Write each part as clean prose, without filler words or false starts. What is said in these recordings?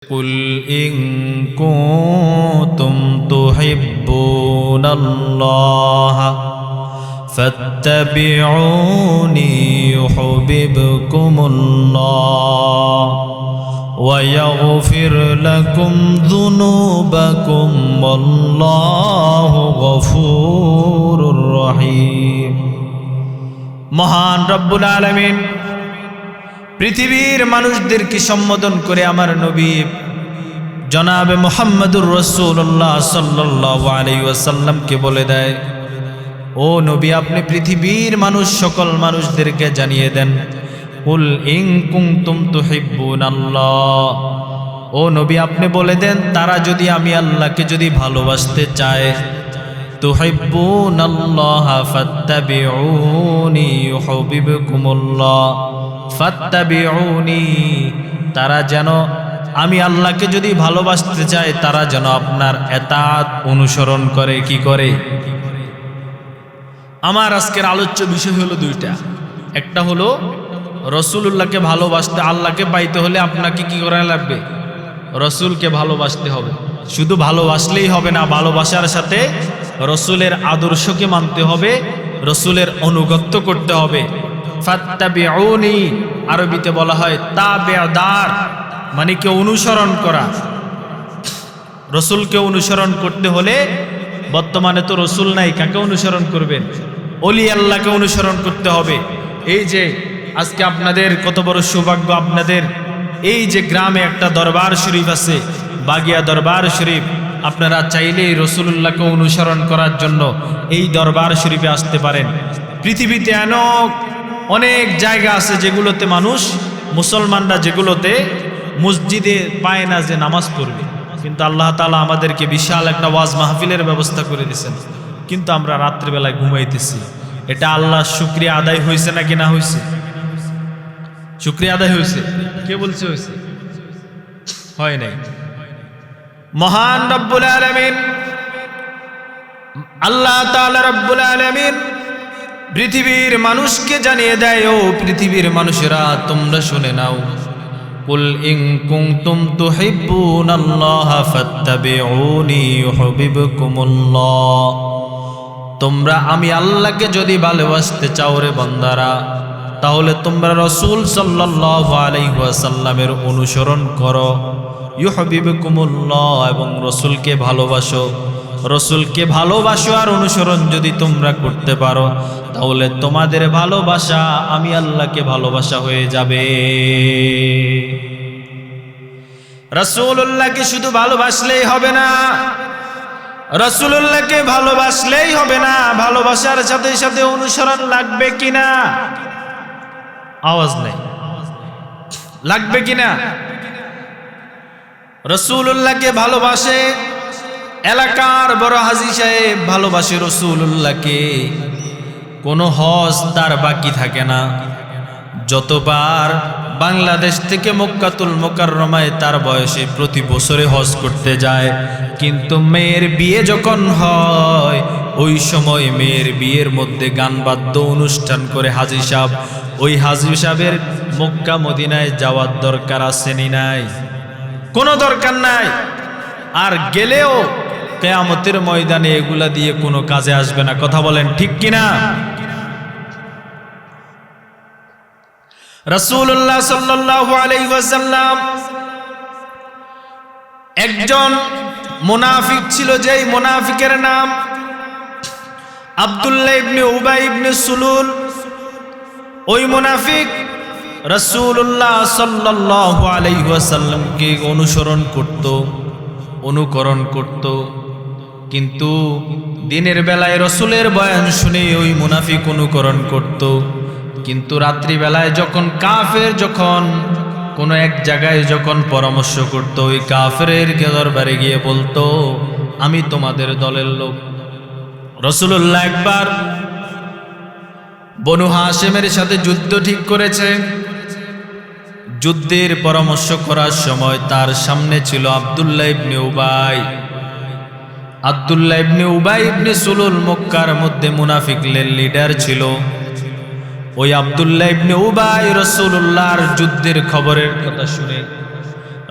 قل إن كنتم تحبون الله فاتبعوني يحببكم الله ويغفر لكم ذنوبكم والله غفور رحيم। মহান রব্বুল আলামিন পৃথিবীর মানুষদেরকে সম্বোধন করে আমার নবী জনাবে মুহাম্মদুর রাসূলুল্লাহ সাল্লাল্লাহু আলাইহি ওয়াসাল্লামকে বলে দেয়, ও নবী আপনি পৃথিবীর মানুষ সকল মানুষদেরকে জানিয়ে দেন, কুল ইন কুনতুম তুহিব্বুনাল্লাহ, ও নবী আপনি বলে দেন তারা যদি আমি আল্লাহকে যদি ভালোবাসতে চায়, তুহিব্বুনাল্লাহ ফাত্তাবিউনি ইউহিব্বুকুমুল্লাহ ফাত্তাবিউনি, তারা যেন আমি আল্লাহকে যদি ভালোবাসতে চায় তারা যেন আপনার এতাত অনুসরণ করে। কি করে? আমার আজকের আলোচ্য বিষয় হলো দুইটা। একটা হলো রসুলুল্লাহকে ভালোবাসতে, আল্লাহকে পাইতে হলে আপনাকে কি করা লাগবে? রসুলকে ভালোবাসতে হবে। শুধু ভালোবাসলেই হবে না, ভালোবাসার সাথে রসুলের আদর্শকে মানতে হবে, রসুলের অনুগত্য করতে হবে। ফাত্তাবিউনি আরবিতে বলা হয় তাবেদার, মানে কে অনুসরণ করা। রসুলকে অনুসরণ করতে হলে বর্তমানে তো রসুল নাই, কাকে অনুসরণ করবেন? ওলি আল্লাহকে অনুসরণ করতে হবে। এই যে আজকে আপনাদের কত বড় সৌভাগ্য, আপনাদের এই যে গ্রামে একটা দরবার শরীফ আছে, বাগিয়া দরবার শরীফ, আপনারা চাইলেই রসুলুল্লাহকে অনুসরণ করার জন্য এই দরবার শরীফে আসতে পারেন। পৃথিবীতে অনেক জায়গা আছে যেগুলোতে মানুষ, মুসলমানরা যেগুলোতে মসজিদে পায় না যে নামাজ পড়বে, কিন্তু আল্লাহ তাআলা আমাদেরকে বিশাল একটা ওয়াজ মাহফিলের ব্যবস্থা করে দিয়েছেন, কিন্তু আমরা রাত্রিবেলায় ঘুমাইতেছি। এটা আল্লাহ শুকরিয়া আদায় হয়েছে নাকি না হয়েছে? শুকরিয়া আদায় হয়েছে? কে বলছে হয়েছে? হয় নাই। মহান রব্বুল আলামিন আল্লাহ তাআলা রব্বুল আলামিন পৃথিবীর মানুষকে জানিয়ে দেয়, ও পৃথিবীর মানুষেরা তোমরা শুনে নাও, কুল ইন কুনতুম তুহিব্বুনাল্লাহ ফাত্তাবিউনি ইউহিব্বুকুমুল্লাহ, তোমরা আমি আল্লাহকে যদি ভালোবাসতে চাও রে বান্দারা, তাহলে তোমরা রাসূল সাল্লাল্লাহু আলাইহি ওয়াসাল্লামের অনুসরণ করো। ইউহিব্বুকুমুল্লাহ, এবং রাসূলকে ভালোবাসো। রসুলকে ভালোবাসো আর অনুসরণ যদি তোমরা করতে পারো, তাহলে তোমাদের ভালোবাসা আমি আল্লাহকে ভালোবাসা হয়ে যাবে। রাসূলুল্লাহকে শুধু ভালোবাসলেই হবে না, রাসূলুল্লাহকে ভালোবাসলেই হবে না, ভালোবাসার সাথে সাথে অনুসরণ লাগবে কিনা? আওয়াজ নেই। লাগবে কিনা? রাসূলুল্লাহকে ভালোবাসে, এলাকার বড় হাজী সাহেব ভালোবাসে রসুলুল্লাহকে, কোনো হজ তার বাকি থাকে না। যতবার বাংলাদেশ থেকে মক্কাতুল মুকাররমায় তার বয়সে প্রতি বছরে হজ করতে যায়, কিন্তু মেয়ের বিয়ে যখন হয় ওই সময় মেয়ের বিয়ের মধ্যে গান বাদ্য অনুষ্ঠান করে হাজী সাহেব, ওই হাজী সাহেবের মক্কা মদিনায় যাওয়ার দরকার আছে নি নাই? কোনো দরকার নাই। আর গেলেও কিয়ামতের ময়দানে এগুলা দিয়ে কোনো কাজে আসবে না। কথা বলেন ঠিক কিনা? রাসূলুল্লাহ সাল্লাল্লাহু আলাইহি ওয়াসাল্লাম একজন মুনাফিক ছিল, যেই মুনাফিকের নাম আব্দুল্লাহ ইবনে উবাই ইবনে সুলুল। ওই মুনাফিক রাসূলুল্লাহ সাল্লাল্লাহু আলাইহি ওয়াসাল্লামকে অনুকরণ করত, কিন্তু দিনের বেলায় রসুলের বয়ান শুনে ওই মুনাফিক অনুকরণ করত, কিন্তু রাত্রিবেলায় যখন কাফের যখন কোনো এক জায়গায় যখন পরামর্শ করত, ওই কাফেরের দরবারে গিয়ে বলতো আমি তোমাদের দলের লোক। রসুলুল্লাহ একবার বনু হাশেমের সাথে যুদ্ধ ঠিক করেছে। যুদ্ধের পরামর্শ করার সময় তার সামনে ছিল আব্দুল্লাহ ইবনে উবাই। আব্দুল্লাহ ইবনে উবাই ইবনে সুলুল মক্কার মধ্যে মুনাফিকদের লিডার ছিল। ওই আব্দুল্লাহ ইবনে উবাই রাসূলুল্লাহর যুদ্ধের খবরের কথা শুনে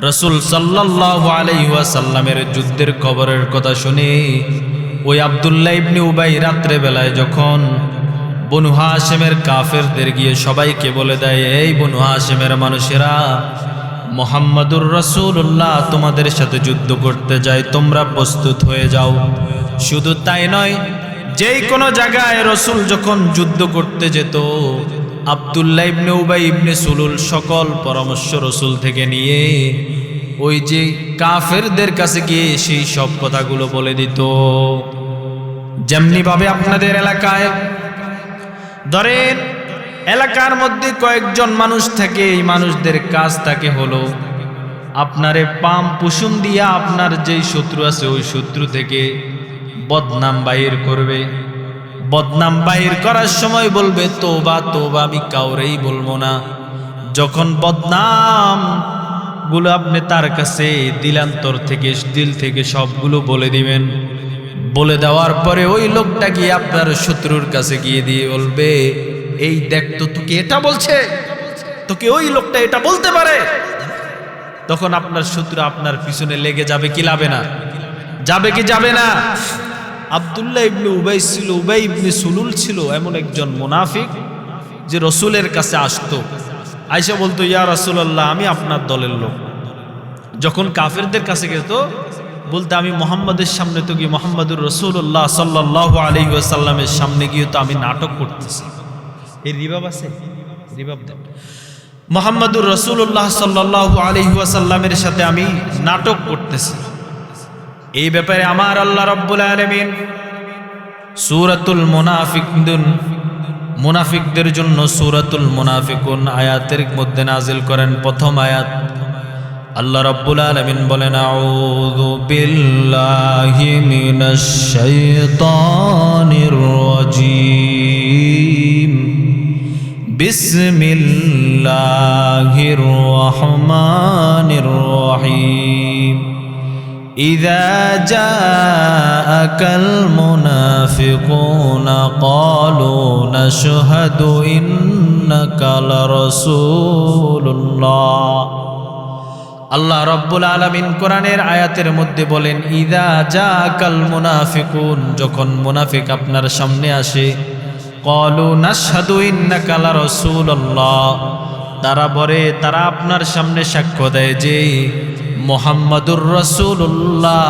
রাসূল সাল্লাল্লাহু আলাইহি ওয়াসাল্লামের যুদ্ধের খবরের কথা শুনে ওই আব্দুল্লাহ ইবনে উবাই রাত্রে বেলায় যখন বনু হাশিমের কাফেরদের গিয়ে সবাইকে বলে দেয়, এই বনু হাশিমের মানুষেরা, মুহাম্মাদুর রাসূলুল্লাহ তোমাদের সাথে যুদ্ধ করতে যায়, তোমরা প্রস্তুত হয়ে যাও। শুধু তাই নয়, যেই কোনো জায়গায় রাসূল যখন যুদ্ধ করতে যেত, আব্দুল্লাহ ইবনে উবাই ইবনে সুলুল সকল পরামর্শ রাসূল থেকে নিয়ে ওই যে কাফেরদের কাছে গিয়ে সেই সব কথাগুলো বলে দিত। যেমনি ভাবে আপনাদের এলাকায় ধরেন এলাকার মধ্যে কয়েকজন মানুষ থাকে, এই মানুষদের কাজ থাকে হলো আপনারে পাম পুষুম দিয়া আপনার যেই শত্রু আছে ওই শত্রু থেকে বদনাম বাইর করবে। বদনাম বাইর করার সময় বলবে তোবা তোবা, আমি কাউরেই বলবো না। যখন বদনাম গুলো আপনি তার কাছে দিলান্তর থেকে দিল থেকে সবগুলো বলে দিবেন, বলে দেওয়ার পরে ওই লোকটা গিয়ে আপনার শত্রুর কাছে গিয়ে দিয়ে বলবে, এই দেখ তো তোকে এটা বলছে, তোকে ওই লোকটা এটা বলতে পারে। তখন আপনার শত্রু আপনার পিছনে লেগে যাবে কি যাবে না? যাবে কি যাবে না? আব্দুল্লাহ ইবনে উবাই ছিল, উবাই ইবনে সুলুল ছিল এমন একজন মুনাফিক যে রসুলের কাছে আসতো, আয়েশা বলতো, ইয়া রাসূলুল্লাহ আমি আপনার দলের লোক। যখন কাফেরদের কাছে যেত বলতে, আমি মুহাম্মাদের সামনে তো গিয়ে মুহাম্মাদুর রাসূলুল্লাহ সাল্লাল্লাহু আলাইহি ওয়াসাল্লামের সামনে গিয়ে তো আমি নাটক করতেছি। এই রিবাব আছে, রিবাব দেন। মুহাম্মাদুর রাসূলুল্লাহ সাল্লাল্লাহু আলাইহি ওয়াসাল্লামের সাথে আমি নাটক করতেছি। এই ব্যাপারে আমার আল্লাহ রাব্বুল আলামিন সূরাতুল মুনাফিকুন, মুনাফিকদের জন্য সূরাতুল মুনাফিকুন আয়াতের মধ্যে নাজিল করেন। প্রথম আয়াত আল্লাহ রাব্বুল আলামিন বলেন, আউযু বিল্লাহি মিনাশ শাইতানির রাজীম, বিসমিল্লাহির রহমানির রহিম। إذا جاءك المنافقون قالوا نشهد إنك لرسول الله। আল্লাহ রাব্বুল আলামিন কোরআনের আয়াতের মধ্যে বলেন, ইযা জাআকাল মুনাফিকুন, যখন মুনাফিক আপনার সামনে আসে, ক্বালু নাশহাদু ইন্নাকা লারাসূলুল্লাহ, তারা আপনার সামনে সাক্ষ্য দেয় যে মুহাম্মাদুর রাসূলুল্লাহ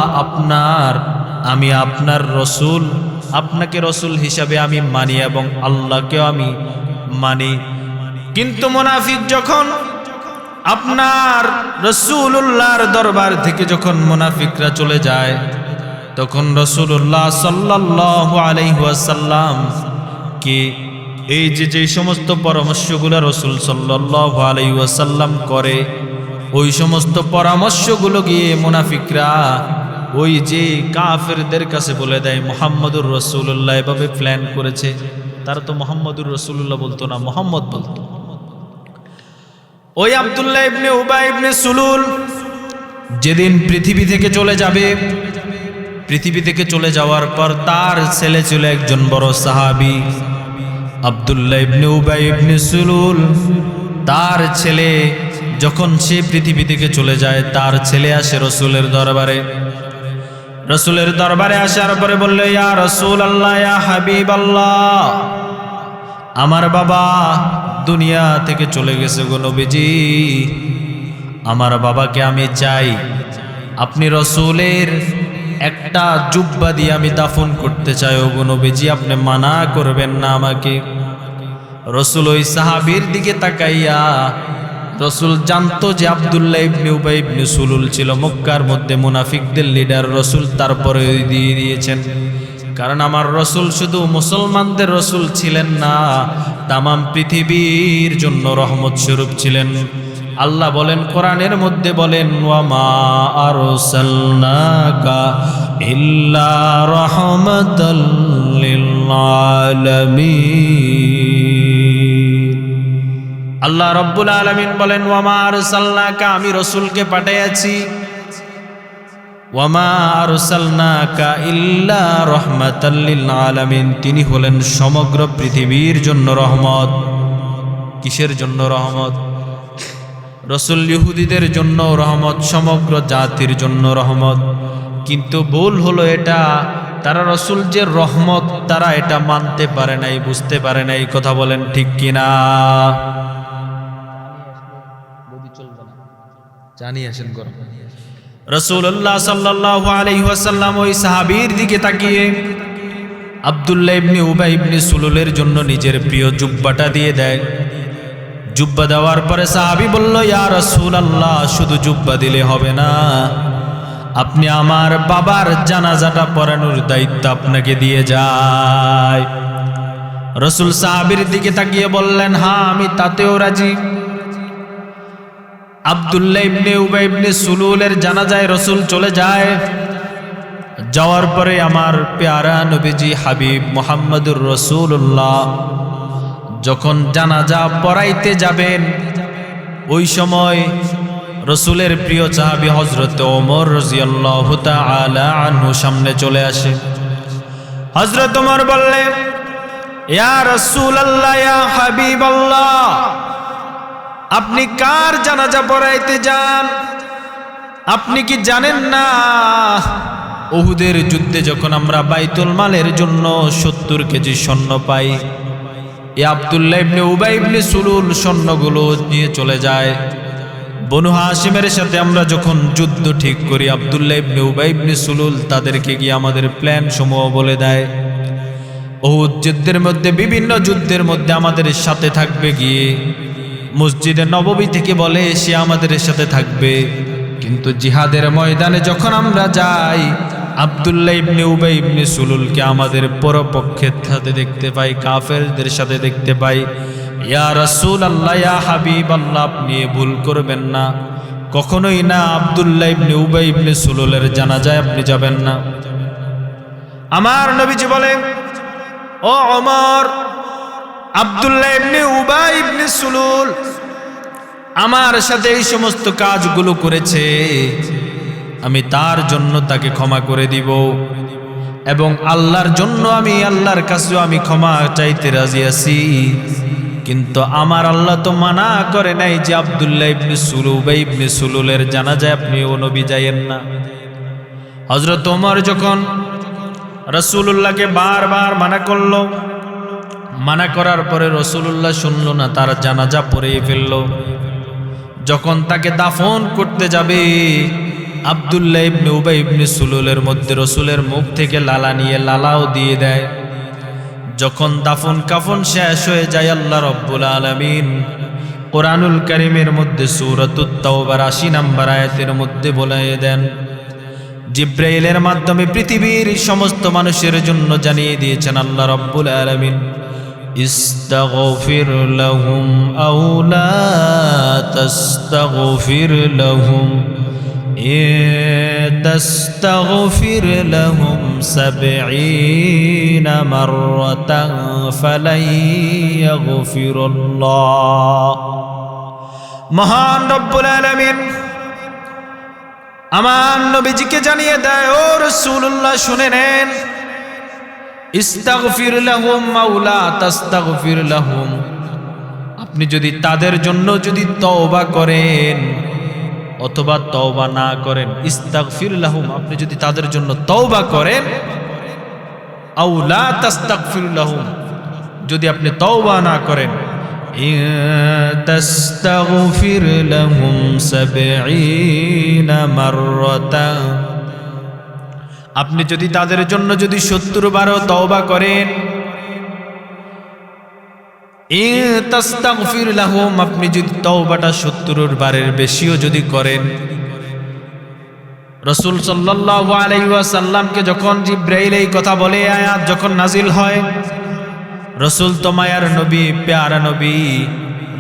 আমি আপনার রসুল, আপনাকে রসুল হিসাবে আমি মানি এবং আল্লাহকেও আমি মানি। কিন্তু মুনাফিক যখন আপনার রাসূলুল্লাহর দরবার থেকে যখন মুনাফিকরা চলে যায়, তখন রাসূলুল্লাহ সাল্লাল্লাহু আলাইহি ওয়াসাল্লাম কি এই যে সমস্ত পরামর্শগুলো রাসূল সাল্লাল্লাহু আলাইহি ওয়াসাল্লাম করে, ওই সমস্ত পরামর্শগুলো গিয়ে মুনাফিকরা ওই যে কাফেরদের কাছে বলে দেয় মুহাম্মাদুর রাসূলুল্লাহ এভাবে প্ল্যান করেছে। তারা তো মুহাম্মাদুর রাসূলুল্লাহ বলতো না, মুহাম্মদ বলতো। ওই আব্দুল্লাহ ইবনে উবাই ইবনে সুলুল যেদিন পৃথিবী থেকে চলে যাবে, পৃথিবী থেকে চলে যাওয়ার পর তার ছেলে ছিল একজন বড় সাহাবী আব্দুল্লাহ ইবনে উবাই ইবনে সুলুল। তার ছেলে যখন সে পৃথিবী থেকে চলে যায়, তার ছেলে আসে রসুলের দরবারে। রসুলের দরবারে আসার পরে বলল, ইয়া রাসূলুল্লাহ, ইয়া হাবিবাল্লাহ, আমার বাবা দুনিয়া থেকে চলে গেছে গো নবীজি, আমার বাবাকে আমি চাই, আপনি রসুলের একটা জুব্বা দিয়ে আমি দাফন করতে চাই ও গো নবীজি, আপনি মানা করবেন না আমাকে। রসুল ওই সাহাবীর দিকে তাকাইয়া, রসুল জানতো যে আব্দুল্লাহ ইবনে উবাই ইবনে সুলুল ছিল মক্কার মধ্যে মুনাফিকদের লিডার। রসুল তারপরে দিয়ে দিয়েছেন, কারণ আমার রসুল শুধু মুসলমানদের রসুল ছিলেন না, তামাম পৃথিবীর জন্য রহমত স্বরূপ ছিলেন। আল্লাহ বলেন কোরআনের মধ্যে বলেন, ওয়ামা আরসালনাকা ইল্লা রাহমাতাল লিল আলামিন। আল্লাহ রাব্বুল আলামিন বলেন, ওয়ামা আরসালনাকা, আমি রসুলকে পাঠাইয়াছি, ওয়ামা আরসালনাকা ইল্লা রাহমাতাল লিল আলামিন, তিনি হলেন সমগ্র পৃথিবীর জন্য রহমত। কিসের জন্য রহমত? রসুল ইহুদিদের জন্য রহমত, সমগ্র জাতির জন্য রহমত। কিন্তু ভুল হলো এটা, তারা রসুল যে রহমত তারা এটা মানতে পারে নাই, বুঝতে পারে নাই। কথা বলেন ঠিক কিনা? জানি আসেন গরম। রাসূলুল্লাহ সাল্লাল্লাহু আলাইহি ওয়াসাল্লাম ওই সাহাবীর দিকে তাকিয়ে আব্দুল্লাহ ইবনে উবাই ইবনে সুলুলের জন্য নিজের প্রিয় জুব্বাটা দিয়ে দেয়। জুব্বা দেওয়ার পরে সাহাবী বলল, ইয়া রাসূলুল্লাহ, শুধু জুব্বা দিলে হবে না, আপনি আমার বাবার জানাজাটা পড়ানোর দায়িত্ব আপনাকে দিয়ে যায়। রাসূল সাহাবীর দিকে তাকিয়ে বললেন, হ্যাঁ, আমি তাতেও রাজি। আব্দুল্লাহ ইবনে উবাই ইবনে সুলুলের জানাজায় রাসূল চলে যায়। যাওয়ার পরে আমার প্যারা নবীজি হাবিব মুহাম্মদুর রাসূলুল্লাহ যখন জানাজা পড়াইতে যাবেন, ওই সময় রসুলের প্রিয় সাহাবী হযরত ওমর রাদিয়াল্লাহু তাআলা আনহু সামনে চলে আসে। হযরত ওমর বললেন, ইয়া রাসূলুল্লাহ, ইয়া হাবিবাল্লাহ, আপনি কার জানাজা পড়াইতে যান? আপনি কি জানেন না উহুদের যুদ্ধে যখন আমরা বাইতুল মালের জন্য 70 কেজি স্বর্ণ পাই, এই আব্দুল্লাহ ইবনে উবাই ইবনে সুলুল স্বর্ণগুলো নিয়ে চলে যায়। বনু হাশিমের সাথে আমরা যখন যুদ্ধ ঠিক করি, আব্দুল্লাহ ইবনে উবাই ইবনে সুলুল তাদেরকে গিয়ে আমাদের প্ল্যান সমূহ বলে দেয়। উহুদ যুদ্ধের মধ্যে, বিভিন্ন যুদ্ধের মধ্যে আমাদের সাথে থাকবে, গিয়ে মসজিদে নববী থেকে বলে সে আমাদের সাথে থাকবে। কিন্তু জিহাদের ময়দানে যখন আমরা যাই, আব্দুল্লাহ ইবনে উবাই ইবনে সুলুলকে আমাদের পরপক্ষের সাথে দেখতে পাই, কাফেরদের সাথে দেখতে পাই। ইয়া রাসূলুল্লাহ, ইয়া হাবিবাল্লাহ, আপনি ভুল করবেন না, কখনোই না আব্দুল্লাহ ইবনে উবাই ইবনে সুলুলের জানাজায় আপনি যাবেন না। আমার নবীজি বলে, ও ওমর, আব্দুল্লাহ ইবনে উবাই ইবনে সুলুল আমার সাথে এই সমস্ত কাজগুলো করেছে, আমি তার জন্য তাকে ক্ষমা করে দিব, এবং আল্লাহর জন্য আমি আল্লাহর কাছেও আমি ক্ষমা চাইতে রাজি আছি। কিন্তু আমার আল্লাহ তো মানা করে নাই যে আব্দুল্লাহ ইবনে উবাই ইবনে সুলুলের জানাজায় আপনি ও নবী যাইয়েন না। হযরত ওমর যখন রাসূলুল্লাহকে বারবার মানা করলো, মানা করার পরে রাসূলুল্লাহ শুনল না, তার জানাজা পড়েই ফেলল। যখন তাকে দাফন করতে যাবে, আব্দুল্লাহ ইবনে উবাই ইবনে সুলুলের মধ্যে রাসূলের মুখ থেকে লালা নিয়ে লালাও দিয়ে দেয়। যখন দাফন কাফন শেষ হয়ে যায়, আল্লাহ রাব্বুল আলামিন কোরআনুল কারীমের মধ্যে সূরাতুত তাওবার ৮০ নম্বর আয়াতের মধ্যে বলে দেন, জিব্রাইলের মাধ্যমে পৃথিবীর সমস্ত মানুষের জন্য জানিয়ে দিয়েছেন আল্লাহ রাব্বুল আলামিন, ইস্তাগফির লাহুম আও লা তাস্তাগফির লাহুম তাস্তাগফির লাহুম ৭০ মাররাতান ফালাই ইয়াগফিরুল্লাহ। মহান রব্বুল আলামিন আমার নবীজিকে জানিয়ে দেয়, ও রাসূলুল্লাহ শুনে নেন, ইস্তাগফির লাহুম মাওলা তাস্তাগফির লাহুম, আপনি যদি তাদের জন্য যদি তওবা করেন অথবা তওবা না করেন, ইস্তাগফির লাহুম, আপনি যদি তাদের জন্য তওবা করেন, আও লা তাস্তাগফির লাহুম, যদি আপনি তওবা না করেন, তাস্তাগফির লাহুম ৭০ মাররাতান, আপনি যদি তাদের জন্য যদি ৭০ বারও তওবা করেন, তাস্তাগফির লাহুম, আপনি যদি তওবাটা ৭০ বারের বেশিও যদি করেন। রাসূল সাল্লাল্লাহু আলাইহি ওয়াসাল্লামকে যখন জিব্রাইল এই কথা বলে, আয়াত যখন নাজিল হয়, রাসূল তো মায়ার নবী, প্যারা নবী,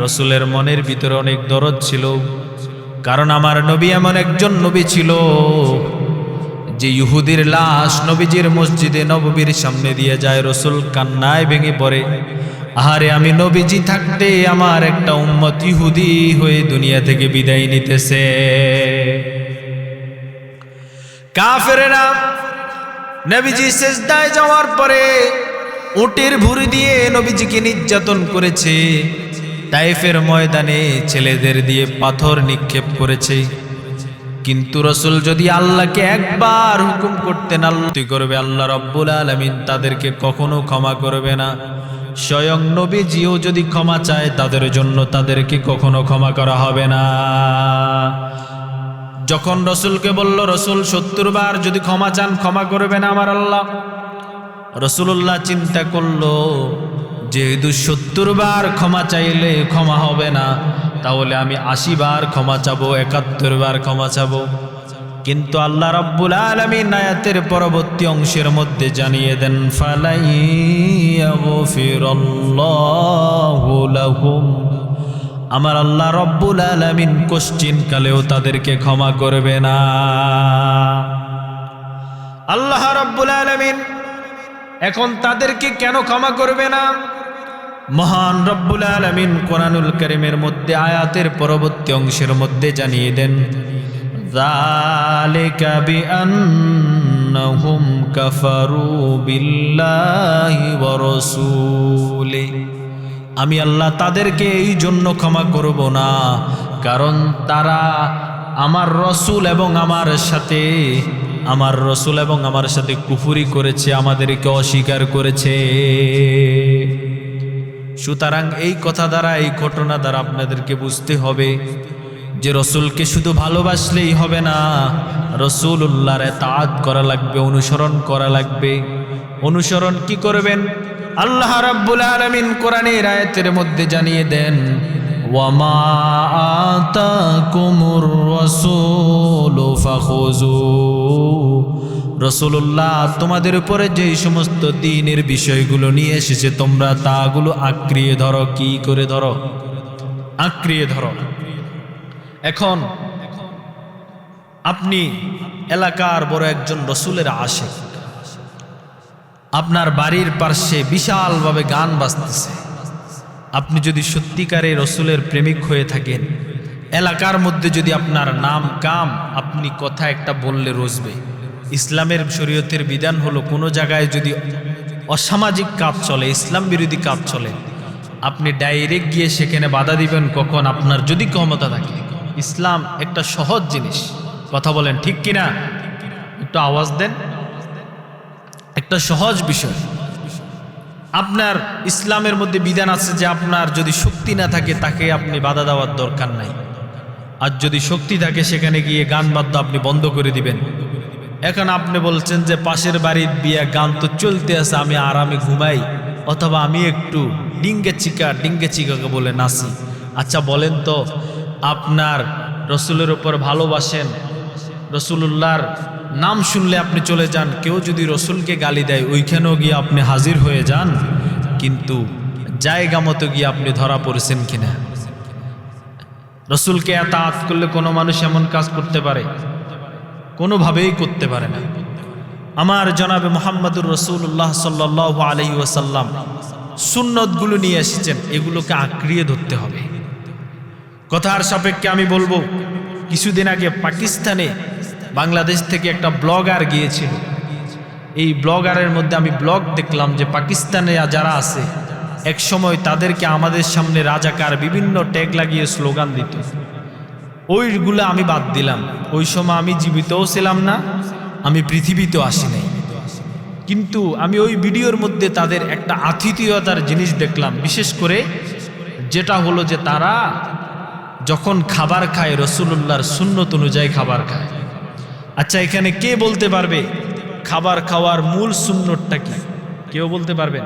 রাসূলের মনের ভিতরে অনেক দরদ ছিল। কারণ আমার নবী এমন একজন নবী ছিল যে ইহুদির লাশ নবীজির মসজিদে নববীর সামনে দিয়ে যায়, রাসূল কান্নায় ভেঙে পড়ে, আহারে আমি নবীজি থাকতে আমার একটা উম্মত ইহুদি হয়ে দুনিয়া থেকে বিদায় নিতেছে। কাফেরেরা নবীজি সিজদায় যাওয়ার পরে উটের ভুঁড়ি দিয়ে নবীজিকে নির্যাতন করেছে, তাইফের ময়দানে ছেলেদের দিয়ে পাথর নিক্ষেপ করেছে। কিন্তু রসুল যদি আল্লাহকে একবার হুকুম করতেন আল্লাহ করবে, আল্লাহ রাব্বুল আলামিন তাদেরকে কখনো ক্ষমা করবে না। স্বয়ং নবীজিও যদি ক্ষমা চায় তাদের জন্য তাদেরকে কখনো ক্ষমা করা হবে না। যখন রসুলকে বলল রসুল ৭০ বার যদি ক্ষমা চান ক্ষমা করবে না আমার আল্লাহ, রসুল্লাহ চিন্তা করলো যেহেতু ৭০ বার ক্ষমা চাইলে ক্ষমা হবে না, তাহলে আমি ৮০ বার ক্ষমা চাবো, ৭১ বার ক্ষমা চাবো। কিন্তু আল্লাহ রাব্বুল আলামিন আয়াতের পরবর্তী অংশের মধ্যে জানিয়ে দেন ফালাই ইয়াগফিরাল্লাহু লাহুম, আমার আল্লাহ রাব্বুল আলামিন কোশ্চিন কালেও তাদেরকে ক্ষমা করবে না। আল্লাহ রাব্বুল আলামিন এখন তাদেরকে কেন ক্ষমা করবে না? মহান রব্বুল আলামিন কোরআনুল কারীমের মধ্যে আয়াতের পরবর্তী অংশের মধ্যে জানিয়ে দেন যালিকা বিআন্নাহুম কাফারু বিল্লাহি ওয়া রাসূলিহি, আমি আল্লাহ তাদেরকে এই জন্য ক্ষমা করব না কারণ তারা আমার রসুল এবং আমার সাথে কুফরি করেছে, আমাদেরকে অস্বীকার করেছে। সুতরাং এই কথা দ্বারা, এই ঘটনা দ্বারা আপনাদেরকে বুঝতে হবে যে রসুলকে শুধু ভালোবাসলেই হবে না, রসুলুল্লাহর ইতাআত করা লাগবে, অনুসরণ করা লাগবে। অনুসরণ কি করবেন? আল্লাহ রাব্বুল আলামিন কোরআনের আয়াতের মধ্যে জানিয়ে দেন ওয়ামা আতাকুমুর রাসূলু ফাখুযু, রাসূলুল্লাহ তোমাদের উপরে যেই সমস্ত দ্বীনের বিষয়গুলো নিয়ে এসেছে তোমরা তাগুলো আঁকড়িয়ে ধরো। কি করে ধরো? আঁকড়িয়ে ধরো। এখন আপনি এলাকার বড় একজন রসুলের আশিক, আপনার বাড়ির পাশে বিশালভাবে গান বাজতেছে, আপনি যদি সত্যিকারে রসুলের প্রেমিক হয়ে থাকেন, এলাকার মধ্যে যদি আপনার নাম কাম আপনি কথা একটা বললে রসবে। ইসলামের শরীয়তের বিধান হলো কোনো জায়গায় যদি অসামাজিক কাজ চলে, ইসলাম বিরোধী কাজ চলে, আপনি ডাইরেক্ট গিয়ে সেখানে বাধা দিবেন কখন? আপনার যদি ক্ষমতা থাকে। ইসলাম একটা সহজ জিনিস, কথা বলেন ঠিক কিনা? একটু আওয়াজ দেন। একটা সহজ বিষয়। আপনার ইসলামের মধ্যে বিধান আছে যে আপনার যদি শক্তি না থাকে তাকে আপনি বাধা দেওয়ার দরকার নাই, আর যদি শক্তি থাকে সেখানে গিয়ে গান বাদ্য আপনি বন্ধ করে দিবেন। এখন আপনি বলছেন যে পাশের বাড়ির বিয়ে, গান তো চলতে আছে, আমি আরামে ঘুমাই, অথবা আমি একটু ডিঙ্গে চিকাকে বলে নাচি। আচ্ছা বলেন তো, আপনার রসুলের উপর ভালোবাসেন, রসুলুল্লাহর নাম শুনলে আপনি চলে যান, কেউ যদি রসুলকে গালি দেয় ওইখানেও গিয়ে আপনি হাজির হয়ে যান, কিন্তু জায়গা মতো গিয়ে আপনি ধরা পড়েছেন কিনা? রসুলকে ইতাআত করলে কোনো মানুষ এমন কাজ করতে পারে? কোনোভাবেই করতে পারে না। আমার জনাবে মুহাম্মদুর রাসূলুল্লাহ সাল্লাল্লাহু আলাইহি ওয়াসাল্লাম সুন্নতগুলো নিয়ে এসেছেন, এগুলোকে আঁকড়িয়ে ধরতে হবে। কথার সাপেক্ষে আমি বলবো, কিছুদিন আগে পাকিস্তানে বাংলাদেশ থেকে একটা ব্লগার গিয়েছিল। এই ব্লগারের মধ্যে আমি ব্লগ দেখলাম যে পাকিস্তানে যারা আছে এক সময় তাদেরকে আমাদের সামনে রাজাকার বিভিন্ন ট্যাগ লাগিয়ে স্লোগান দিত। ওইগুলো আমি বাদ দিলাম। ওই সময় আমি জীবিতও ছিলাম না, আমি পৃথিবীতেও আসি নাই, কিন্তু আমি ওই ভিডিওর মধ্যে তাদের একটা আতিথেয়তার জিনিস দেখলাম। বিশেষ করে যেটা হলো যে তারা যখন খাবার খায় রাসূলুল্লাহর সুন্নত অনুযায়ী খাবার খায়। আচ্ছা এখানে কে বলতে পারবে খাবার খাওয়ার মূল সুন্নতটা কি? কেউ বলতে পারবেন?